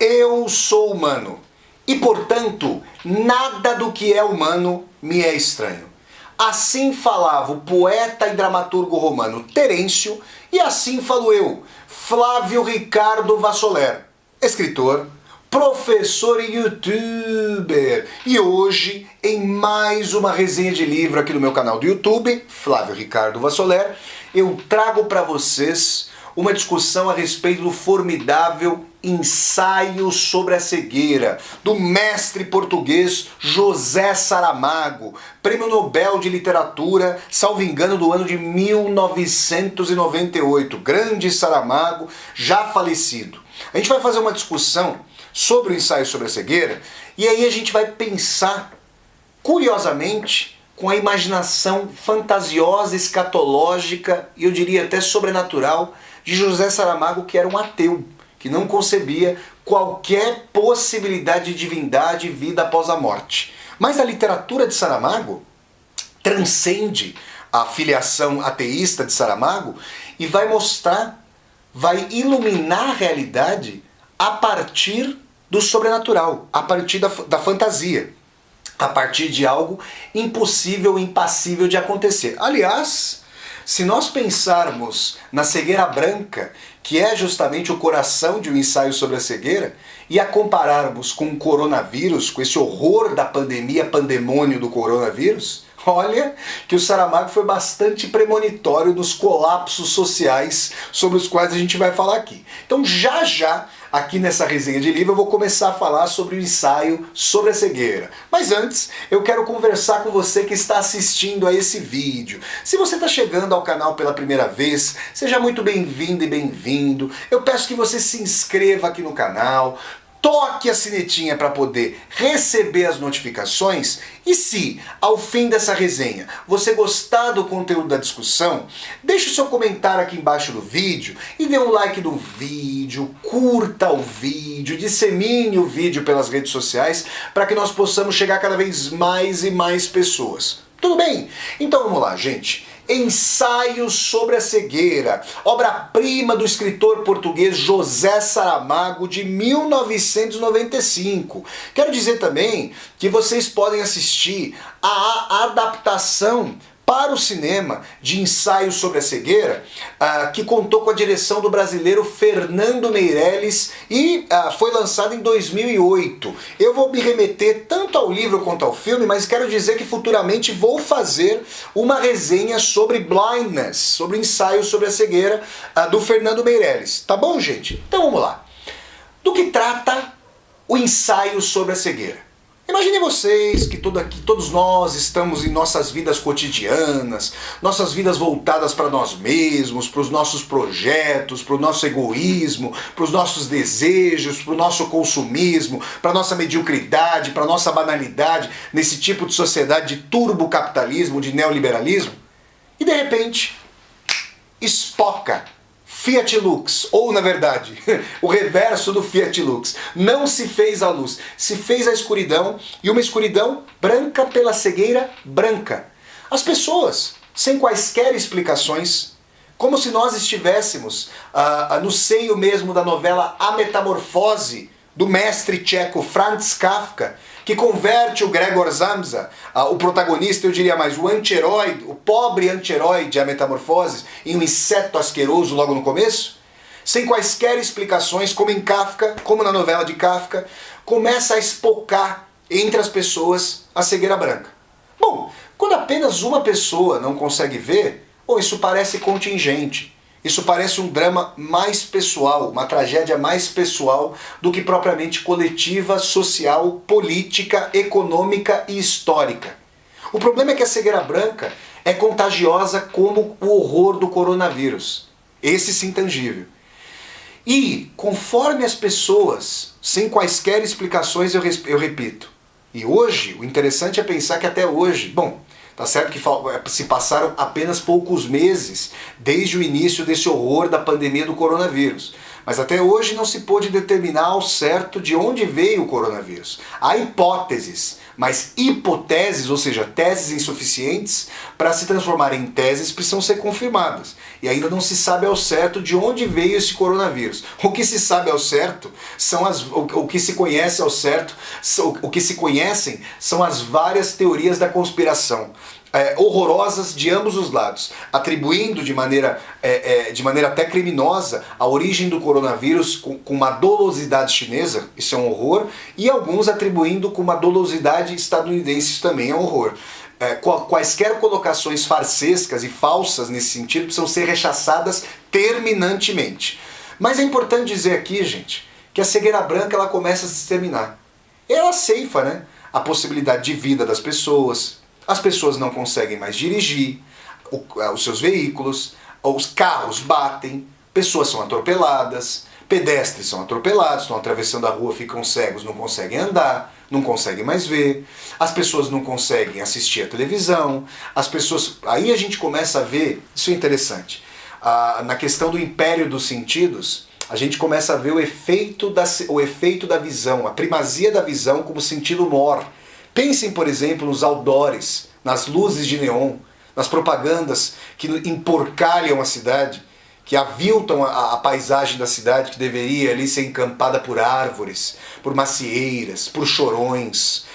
Eu sou humano e, portanto, nada do que é humano me é estranho. Assim falava o poeta e dramaturgo romano Terêncio, e assim falo eu, Flávio Ricardo Vassoler, escritor, professor e youtuber. E hoje, em mais uma resenha de livro aqui no meu canal do YouTube, Flávio Ricardo Vassoler, eu trago para vocês uma discussão a respeito do formidável Ensaio sobre a Cegueira, do mestre português José Saramago, Prêmio Nobel de Literatura, salvo engano, do ano de 1998. Grande Saramago, já falecido. A gente vai fazer uma discussão sobre o Ensaio sobre a Cegueira, e aí a gente vai pensar, curiosamente, com a imaginação fantasiosa, escatológica, e eu diria até sobrenatural, de José Saramago, que era um ateu, que não concebia qualquer possibilidade de divindade e vida após a morte. Mas a literatura de Saramago transcende a filiação ateísta de Saramago e vai mostrar, vai iluminar a realidade a partir do sobrenatural, a partir da fantasia, a partir de algo impossível, impassível de acontecer. Aliás, se nós pensarmos na cegueira branca, que é justamente o coração de um ensaio sobre a cegueira, e a compararmos com o coronavírus, com esse horror da pandemia, pandemônio do coronavírus, olha que o Saramago foi bastante premonitório nos colapsos sociais sobre os quais a gente vai falar aqui. Então já, aqui nessa resenha de livro, eu vou começar a falar sobre o ensaio sobre a cegueira. Mas antes, eu quero conversar com você que está assistindo a esse vídeo. Se você está chegando ao canal pela primeira vez, seja muito bem-vindo e bem-vindo. Eu peço que você se inscreva aqui no canal, toque a sinetinha para poder receber as notificações, e se, ao fim dessa resenha, você gostar do conteúdo da discussão, deixe o seu comentário aqui embaixo do vídeo e dê um like no vídeo, curta o vídeo, dissemine o vídeo pelas redes sociais para que nós possamos chegar cada vez mais e mais pessoas. Tudo bem? Então vamos lá, gente. Ensaio sobre a Cegueira, obra-prima do escritor português José Saramago, de 1995. Quero dizer também que vocês podem assistir a adaptação para o cinema de Ensaio sobre a Cegueira, que contou com a direção do brasileiro Fernando Meirelles e foi lançado em 2008. Eu vou me remeter tanto ao livro quanto ao filme, mas quero dizer que futuramente vou fazer uma resenha sobre Blindness, sobre o Ensaio sobre a Cegueira do Fernando Meirelles. Tá bom, gente? Então vamos lá. Do que trata o Ensaio sobre a Cegueira? Imaginem vocês que todos nós estamos em nossas vidas cotidianas, nossas vidas voltadas para nós mesmos, para os nossos projetos, para o nosso egoísmo, para os nossos desejos, para o nosso consumismo, para a nossa mediocridade, para a nossa banalidade, nesse tipo de sociedade de turbocapitalismo, de neoliberalismo, e de repente, espoca Fiat Lux, ou na verdade, o reverso do Fiat Lux. Não se fez a luz, se fez a escuridão, e uma escuridão branca pela cegueira branca. As pessoas, sem quaisquer explicações, como se nós estivéssemos no seio mesmo da novela A Metamorfose, do mestre tcheco Franz Kafka, que converte o Gregor Samsa, o protagonista, eu diria mais, o anti-herói, o pobre anti-herói de A Metamorfose, em um inseto asqueroso logo no começo, sem quaisquer explicações, como em Kafka, como na novela de Kafka, começa a espocar entre as pessoas a cegueira branca. Bom, quando apenas uma pessoa não consegue ver, isso parece contingente. Isso parece um drama mais pessoal, uma tragédia mais pessoal do que propriamente coletiva, social, política, econômica e histórica. O problema é que a cegueira branca é contagiosa como o horror do coronavírus. Esse sim tangível. E conforme as pessoas, sem quaisquer explicações, eu repito, e hoje, o interessante é pensar que até hoje, bom, tá certo que se passaram apenas poucos meses desde o início desse horror da pandemia do coronavírus. mas até hoje não se pôde determinar ao certo de onde veio o coronavírus. Há hipóteses, mas hipoteses, ou seja, teses insuficientes, para se transformar em teses precisam ser confirmadas. E ainda não se sabe ao certo de onde veio esse coronavírus. O que se sabe ao certo são o que se conhece ao certo, o que se conhecem são as várias teorias da conspiração. Horrorosas de ambos os lados, atribuindo de maneira até criminosa a origem do coronavírus com uma dolosidade chinesa, isso é um horror, e alguns atribuindo com uma dolosidade estadunidense, isso também é um horror. Quaisquer colocações farsescas e falsas nesse sentido precisam ser rechaçadas terminantemente. Mas é importante dizer aqui, gente, que a cegueira branca ela começa a se terminar. Ela ceifa, né, a possibilidade de vida das pessoas. As pessoas não conseguem mais dirigir os seus veículos, os carros batem, pessoas são atropeladas, pedestres são atropelados, estão atravessando a rua, ficam cegos, não conseguem andar, não conseguem mais ver, as pessoas não conseguem assistir a televisão, as pessoas... Aí a gente começa a ver, isso é interessante, na questão do império dos sentidos, a gente começa a ver o efeito da visão, a primazia da visão como sentido mor. Pensem, por exemplo, nos outdoors, nas luzes de neon, nas propagandas que emporcalham a cidade, que aviltam a paisagem da cidade, que deveria ali ser encampada por árvores, por macieiras, por chorões,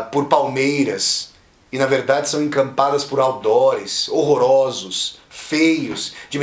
por palmeiras, e na verdade são encampadas por outdoors horrorosos, feios, de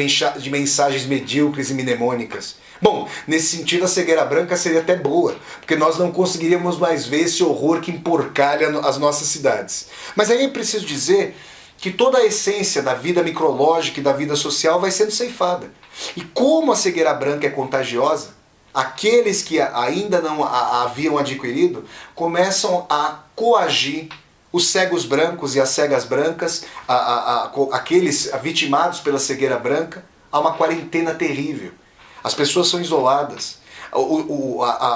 mensagens medíocres e mnemônicas. Bom, nesse sentido a cegueira branca seria até boa, porque nós não conseguiríamos mais ver esse horror que emporcalha as nossas cidades. Mas aí é preciso dizer que toda a essência da vida micrológica e da vida social vai sendo ceifada. E como a cegueira branca é contagiosa, aqueles que ainda não a haviam adquirido começam a coagir os cegos brancos e as cegas brancas, aqueles vitimados pela cegueira branca, a uma quarentena terrível. As pessoas são isoladas,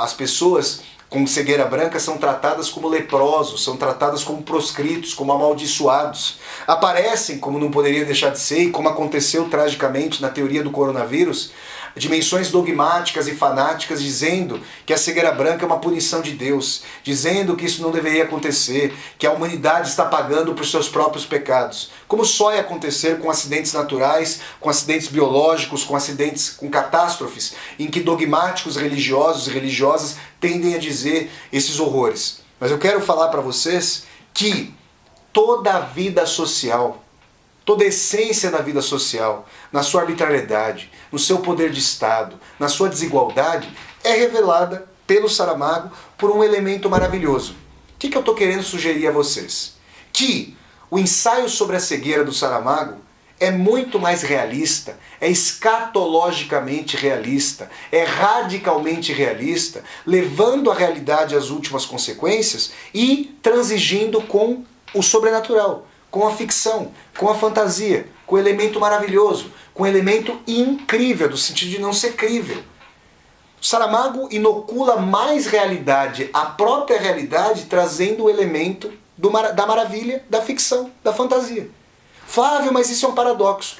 as pessoas com cegueira branca são tratadas como leprosos, são tratadas como proscritos, como amaldiçoados. Aparecem, como não poderia deixar de ser, e como aconteceu tragicamente na teoria do coronavírus, dimensões dogmáticas e fanáticas dizendo que a cegueira branca é uma punição de Deus, dizendo que isso não deveria acontecer, que a humanidade está pagando por seus próprios pecados. Como só ia acontecer com acidentes naturais, com acidentes biológicos, com catástrofes, em que dogmáticos religiosos e religiosas tendem a dizer esses horrores. Mas eu quero falar para vocês que toda a vida social, toda a essência da vida social, na sua arbitrariedade, no seu poder de Estado, na sua desigualdade, é revelada pelo Saramago por um elemento maravilhoso. O que eu estou querendo sugerir a vocês? Que o ensaio sobre a cegueira do Saramago é muito mais realista, é escatologicamente realista, é radicalmente realista, levando a realidade às últimas consequências e transigindo com o sobrenatural, com a ficção, com a fantasia, com o elemento maravilhoso, com o elemento incrível, do sentido de não ser crível. Saramago inocula mais realidade à própria realidade, trazendo o elemento da maravilha, da ficção, da fantasia. Flávio, mas isso é um paradoxo.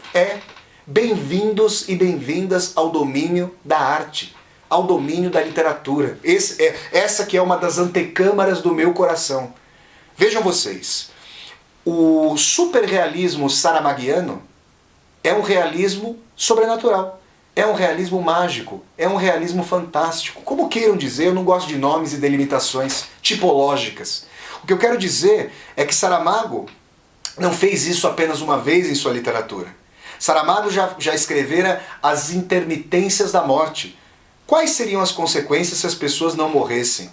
Bem-vindos e bem-vindas ao domínio da arte, ao domínio da literatura. Essa que é uma das antecâmaras do meu coração. Vejam vocês, o superrealismo saramaguiano é um realismo sobrenatural, é um realismo mágico, é um realismo fantástico. Como queiram dizer, eu não gosto de nomes e delimitações tipológicas. O que eu quero dizer é que Saramago não fez isso apenas uma vez em sua literatura. Saramago já escrevera as intermitências da morte. Quais seriam as consequências se as pessoas não morressem?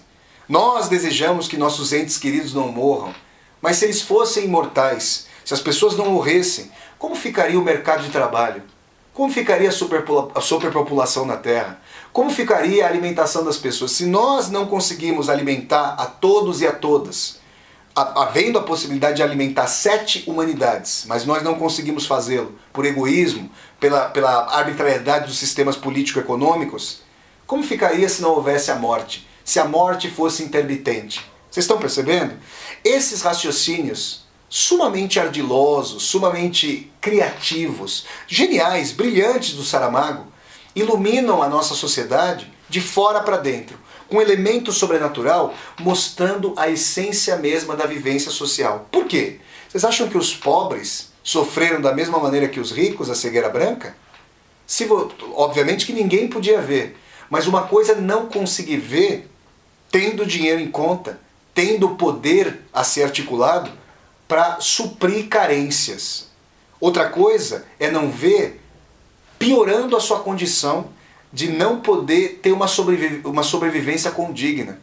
Nós desejamos que nossos entes queridos não morram, mas se eles fossem imortais, se as pessoas não morressem, como ficaria o mercado de trabalho? Como ficaria a superpopulação na Terra? Como ficaria a alimentação das pessoas? Se nós não conseguimos alimentar a todos e a todas, havendo a possibilidade de alimentar 7 humanidades, mas nós não conseguimos fazê-lo por egoísmo, pela arbitrariedade dos sistemas político-econômicos, como ficaria se não houvesse a morte? Se a morte fosse intermitente? Vocês estão percebendo? Esses raciocínios sumamente ardilosos, sumamente criativos, geniais, brilhantes do Saramago, iluminam a nossa sociedade de fora para dentro, com elemento sobrenatural mostrando a essência mesma da vivência social. Por quê? Vocês acham que os pobres sofreram da mesma maneira que os ricos a cegueira branca? Obviamente que ninguém podia ver, mas uma coisa é não conseguir ver tendo dinheiro em conta, tendo poder a ser articulado para suprir carências. Outra coisa é não ver piorando a sua condição de não poder ter uma sobrevivência condigna.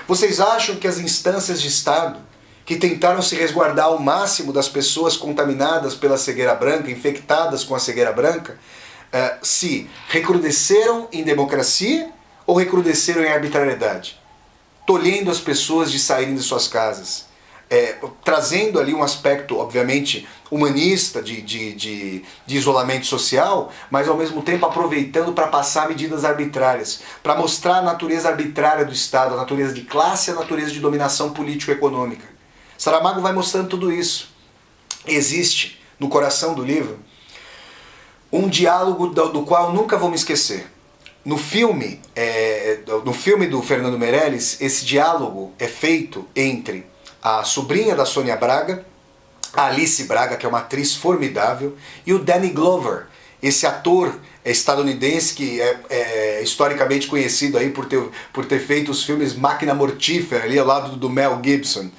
Vocês acham que as instâncias de Estado que tentaram se resguardar ao máximo das pessoas contaminadas pela cegueira branca, infectadas com a cegueira branca, se recrudesceram em democracia ou recrudesceram em arbitrariedade? Tolhendo as pessoas de saírem de suas casas. Trazendo ali um aspecto, obviamente, humanista de isolamento social, mas ao mesmo tempo aproveitando para passar medidas arbitrárias, para mostrar a natureza arbitrária do Estado, a natureza de classe e a natureza de dominação político-econômica. Saramago vai mostrando tudo isso. Existe, no coração do livro, um diálogo do qual eu nunca vou me esquecer. No filme do Fernando Meirelles, esse diálogo é feito entre a sobrinha da Sônia Braga, a Alice Braga, que é uma atriz formidável, e o Danny Glover, esse ator estadunidense que é historicamente conhecido aí por ter feito os filmes Máquina Mortífera, ali ao lado do Mel Gibson.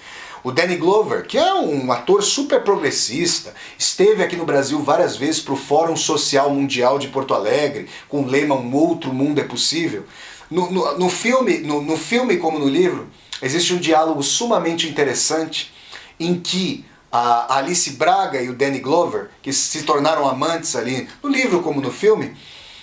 O Danny Glover, que é um ator super progressista, esteve aqui no Brasil várias vezes para o Fórum Social Mundial de Porto Alegre, com o lema Um Outro Mundo é Possível. No filme como no livro, existe um diálogo sumamente interessante em que a Alice Braga e o Danny Glover, que se tornaram amantes ali, no livro como no filme,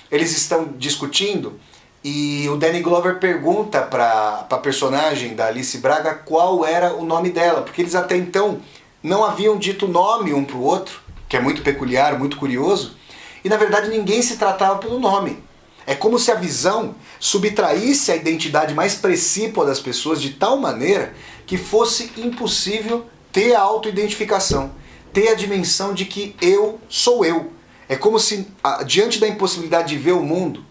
eles estão discutindo e o Danny Glover pergunta para a personagem da Alice Braga qual era o nome dela, porque eles até então não haviam dito nome um para o outro, que é muito peculiar, muito curioso, e na verdade ninguém se tratava pelo nome. É como se a visão subtraísse a identidade mais precípua das pessoas de tal maneira que fosse impossível ter a autoidentificação, ter a dimensão de que eu sou eu. É como se, diante da impossibilidade de ver o mundo,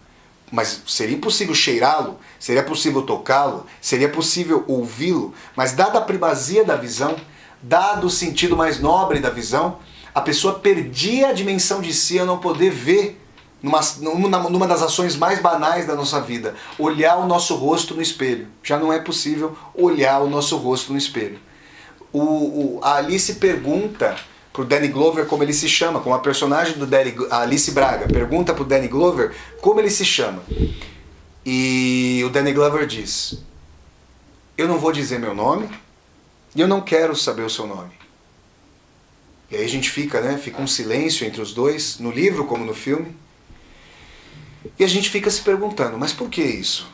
mas seria impossível cheirá-lo, seria possível tocá-lo, seria possível ouvi-lo, mas dada a primazia da visão, dado o sentido mais nobre da visão, a pessoa perdia a dimensão de si a não poder ver numa das ações mais banais da nossa vida, olhar o nosso rosto no espelho. Já não é possível olhar o nosso rosto no espelho. A Alice pergunta pro Danny Glover como ele se chama, como a personagem a Alice Braga pergunta pro Danny Glover como ele se chama. E o Danny Glover diz: eu não vou dizer meu nome e eu não quero saber o seu nome. E aí a gente fica um silêncio entre os dois, no livro como no filme. E a gente fica se perguntando, mas por que isso?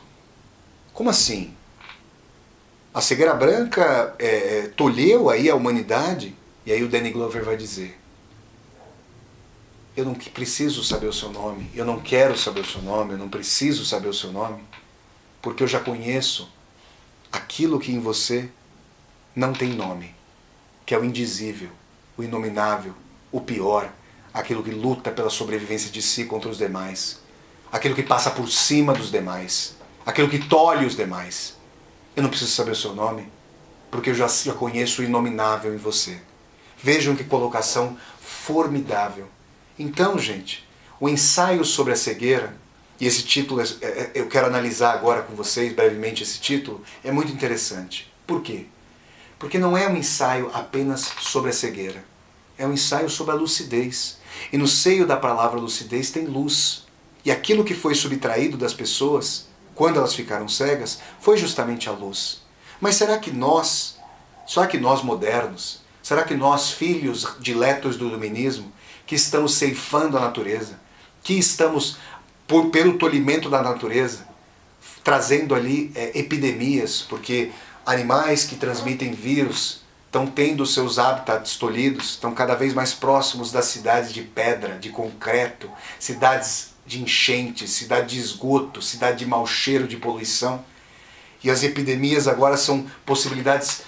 Como assim? A cegueira branca tolheu aí a humanidade? E aí o Danny Glover vai dizer: eu não preciso saber o seu nome, eu não quero saber o seu nome, eu não preciso saber o seu nome, porque eu já conheço aquilo que em você não tem nome, que é o indizível, o inominável, o pior, aquilo que luta pela sobrevivência de si contra os demais, aquilo que passa por cima dos demais, aquilo que tolhe os demais. Eu não preciso saber o seu nome, porque eu já conheço o inominável em você. Vejam que colocação formidável. Então, gente, o ensaio sobre a cegueira, e esse título, eu quero analisar agora com vocês brevemente esse título, é muito interessante. Por quê? Porque não é um ensaio apenas sobre a cegueira. É um ensaio sobre a lucidez. E no seio da palavra lucidez tem luz. E aquilo que foi subtraído das pessoas, quando elas ficaram cegas, foi justamente a luz. Mas será que nós modernos, será que nós, filhos diletos do iluminismo, que estamos ceifando a natureza, que estamos, pelo tolhimento da natureza, trazendo ali epidemias, porque animais que transmitem vírus estão tendo seus habitats tolhidos, estão cada vez mais próximos das cidades de pedra, de concreto, cidades de enchentes, cidade de esgoto, cidade de mau cheiro, de poluição. E as epidemias agora são possibilidades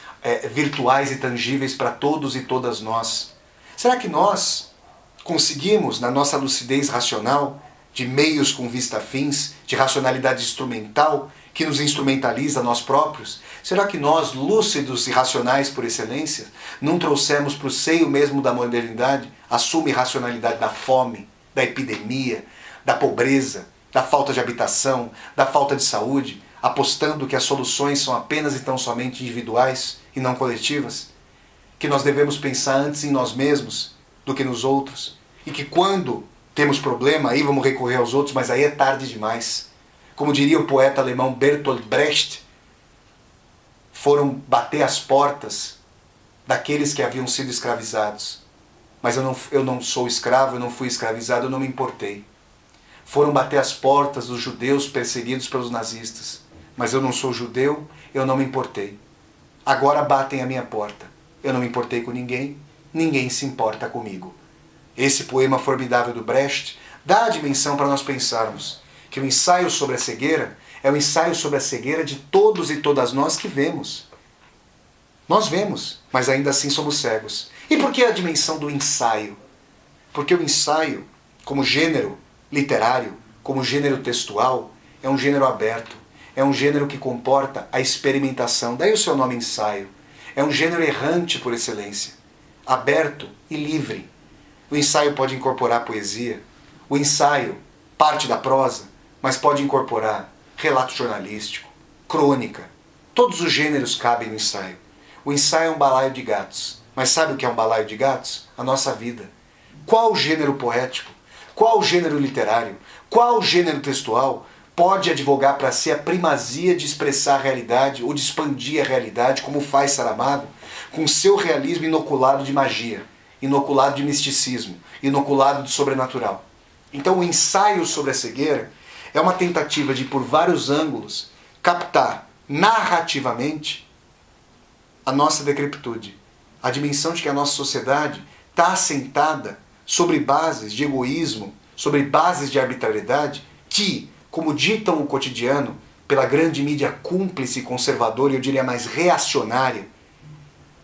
virtuais e tangíveis para todos e todas nós. Será que nós conseguimos, na nossa lucidez racional, de meios com vista a fins, de racionalidade instrumental, que nos instrumentaliza a nós próprios? Será que nós, lúcidos e racionais por excelência, não trouxemos para o seio mesmo da modernidade a suma irracionalidade da fome, da epidemia, da pobreza, da falta de habitação, da falta de saúde, apostando que as soluções são apenas e tão somente individuais e não coletivas? Que nós devemos pensar antes em nós mesmos do que nos outros, e que quando temos problema, aí vamos recorrer aos outros, mas aí é tarde demais. Como diria o poeta alemão Bertolt Brecht, foram bater as portas daqueles que haviam sido escravizados. Mas eu não sou escravo, eu não fui escravizado, eu não me importei. Foram bater as portas dos judeus perseguidos pelos nazistas. Mas eu não sou judeu, eu não me importei. Agora batem a minha porta. Eu não me importei com ninguém, ninguém se importa comigo. Esse poema formidável do Brecht dá a dimensão para nós pensarmos que o ensaio sobre a cegueira é o ensaio sobre a cegueira de todos e todas nós que vemos. Nós vemos, mas ainda assim somos cegos. E por que a dimensão do ensaio? Porque o ensaio, como gênero literário, como gênero textual, é um gênero aberto. É um gênero que comporta a experimentação. Daí o seu nome ensaio. É um gênero errante por excelência. Aberto e livre. O ensaio pode incorporar poesia. O ensaio parte da prosa, mas pode incorporar relato jornalístico, crônica. Todos os gêneros cabem no ensaio. O ensaio é um balaio de gatos. Mas sabe o que é um balaio de gatos? A nossa vida. Qual gênero poético, qual gênero literário, qual gênero textual pode advogar para si a primazia de expressar a realidade ou de expandir a realidade, como faz Saramago, com seu realismo inoculado de magia, inoculado de misticismo, inoculado de sobrenatural? Então o ensaio sobre a cegueira é uma tentativa de, por vários ângulos, captar narrativamente a nossa decrepitude, a dimensão de que a nossa sociedade está assentada sobre bases de egoísmo, sobre bases de arbitrariedade, que, como ditam o cotidiano, pela grande mídia cúmplice, conservadora e eu diria mais reacionária,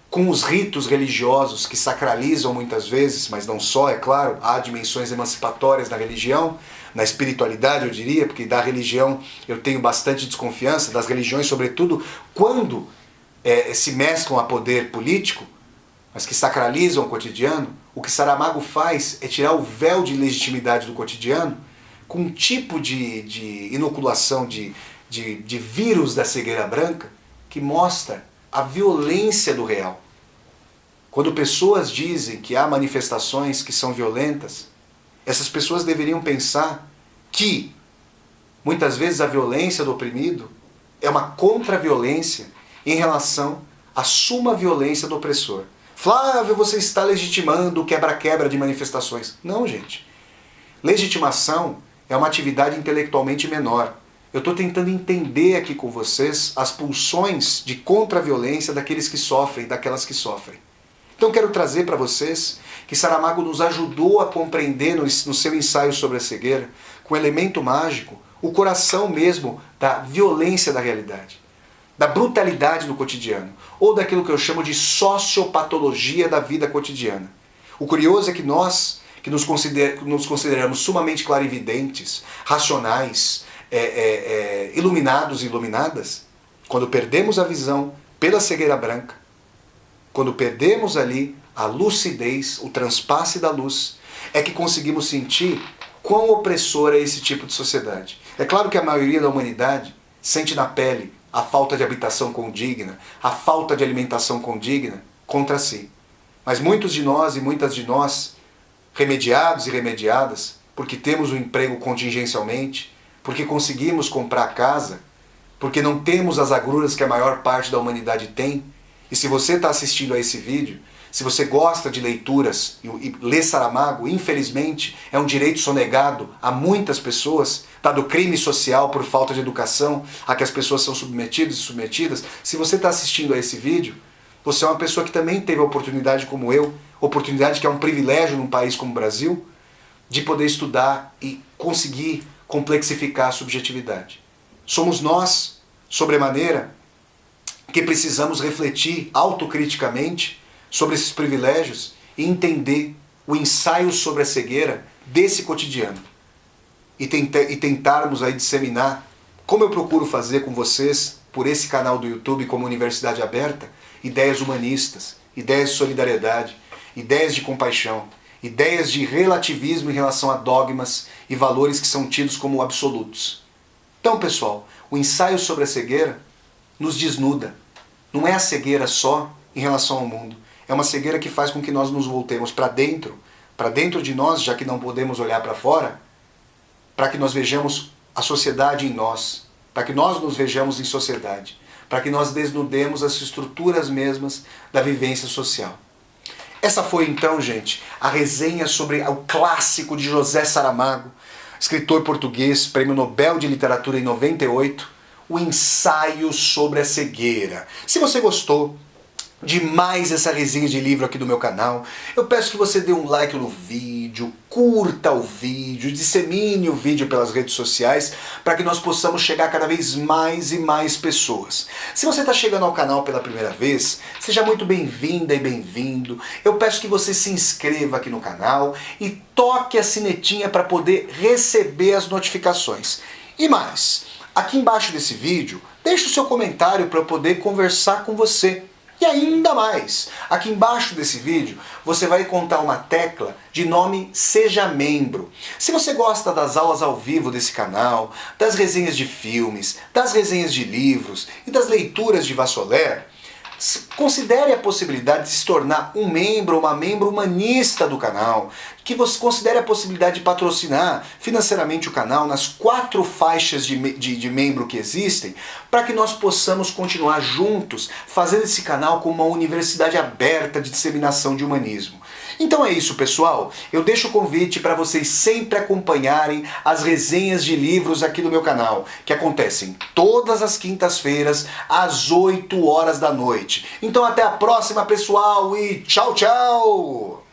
com os ritos religiosos que sacralizam muitas vezes, mas não só, é claro, há dimensões emancipatórias na religião, na espiritualidade eu diria, porque da religião eu tenho bastante desconfiança, das religiões sobretudo quando se mesclam a poder político, mas que sacralizam o cotidiano. O que Saramago faz é tirar o véu de legitimidade do cotidiano com um tipo de inoculação de vírus da cegueira branca que mostra a violência do real. Quando pessoas dizem que há manifestações que são violentas, essas pessoas deveriam pensar que muitas vezes a violência do oprimido é uma contra-violência em relação à suma violência do opressor. Flávio, você está legitimando o quebra-quebra de manifestações. Não, gente. Legitimação é uma atividade intelectualmente menor. Eu estou tentando entender aqui com vocês as pulsões de contra-violência daqueles que sofrem, daquelas que sofrem. Então quero trazer para vocês que Saramago nos ajudou a compreender no seu ensaio sobre a cegueira, com elemento mágico, o coração mesmo da violência da realidade, da brutalidade do cotidiano, ou daquilo que eu chamo de sociopatologia da vida cotidiana. O curioso é que nós, que nos consideramos sumamente clarividentes, racionais, iluminados e iluminadas, quando perdemos a visão pela cegueira branca, quando perdemos ali a lucidez, o transpasse da luz, é que conseguimos sentir quão opressor é esse tipo de sociedade. É claro que a maioria da humanidade sente na pele a falta de habitação condigna, a falta de alimentação condigna contra si. Mas muitos de nós e muitas de nós, remediados e remediadas, porque temos um emprego contingencialmente, porque conseguimos comprar casa, porque não temos as agruras que a maior parte da humanidade tem. E se você está assistindo a esse vídeo, se você gosta de leituras e lê Saramago, infelizmente é um direito sonegado a muitas pessoas, dado o crime social por falta de educação a que as pessoas são submetidas e submetidas. Se você está assistindo a esse vídeo, você é uma pessoa que também teve a oportunidade como eu, oportunidade que é um privilégio num país como o Brasil, de poder estudar e conseguir complexificar a subjetividade. Somos nós, sobremaneira, que precisamos refletir autocriticamente sobre esses privilégios e entender o ensaio sobre a cegueira desse cotidiano. e tentarmos aí disseminar, como eu procuro fazer com vocês, por esse canal do YouTube como Universidade Aberta, ideias humanistas, ideias de solidariedade, ideias de compaixão, ideias de relativismo em relação a dogmas e valores que são tidos como absolutos. Então, pessoal, o ensaio sobre a cegueira nos desnuda. Não é a cegueira só em relação ao mundo. É uma cegueira que faz com que nós nos voltemos para dentro de nós, já que não podemos olhar para fora, para que nós vejamos a sociedade em nós, para que nós nos vejamos em sociedade, para que nós desnudemos as estruturas mesmas da vivência social. Essa foi então, gente, a resenha sobre o clássico de José Saramago, escritor português, Prêmio Nobel de Literatura em 98, o ensaio sobre a cegueira. Se você gostou demais essa resenha de livro aqui do meu canal, eu peço que você dê um like no vídeo, curta o vídeo, dissemine o vídeo pelas redes sociais para que nós possamos chegar a cada vez mais e mais pessoas. Se você está chegando ao canal pela primeira vez, seja muito bem-vinda e bem-vindo. Eu peço que você se inscreva aqui no canal e toque a sinetinha para poder receber as notificações. E mais, aqui embaixo desse vídeo, deixe o seu comentário para eu poder conversar com você. E ainda mais, aqui embaixo desse vídeo você vai encontrar uma tecla de nome Seja Membro. Se você gosta das aulas ao vivo desse canal, das resenhas de filmes, das resenhas de livros e das leituras de Vassoler, considere a possibilidade de se tornar um membro ou uma membro humanista do canal, que você considere a possibilidade de patrocinar financeiramente o canal nas 4 faixas de membro que existem, para que nós possamos continuar juntos fazendo esse canal como uma universidade aberta de disseminação de humanismo. Então é isso, pessoal. Eu deixo o convite para vocês sempre acompanharem as resenhas de livros aqui no meu canal, que acontecem todas as quintas-feiras, às 8 horas da noite. Então até a próxima, pessoal, e tchau, tchau!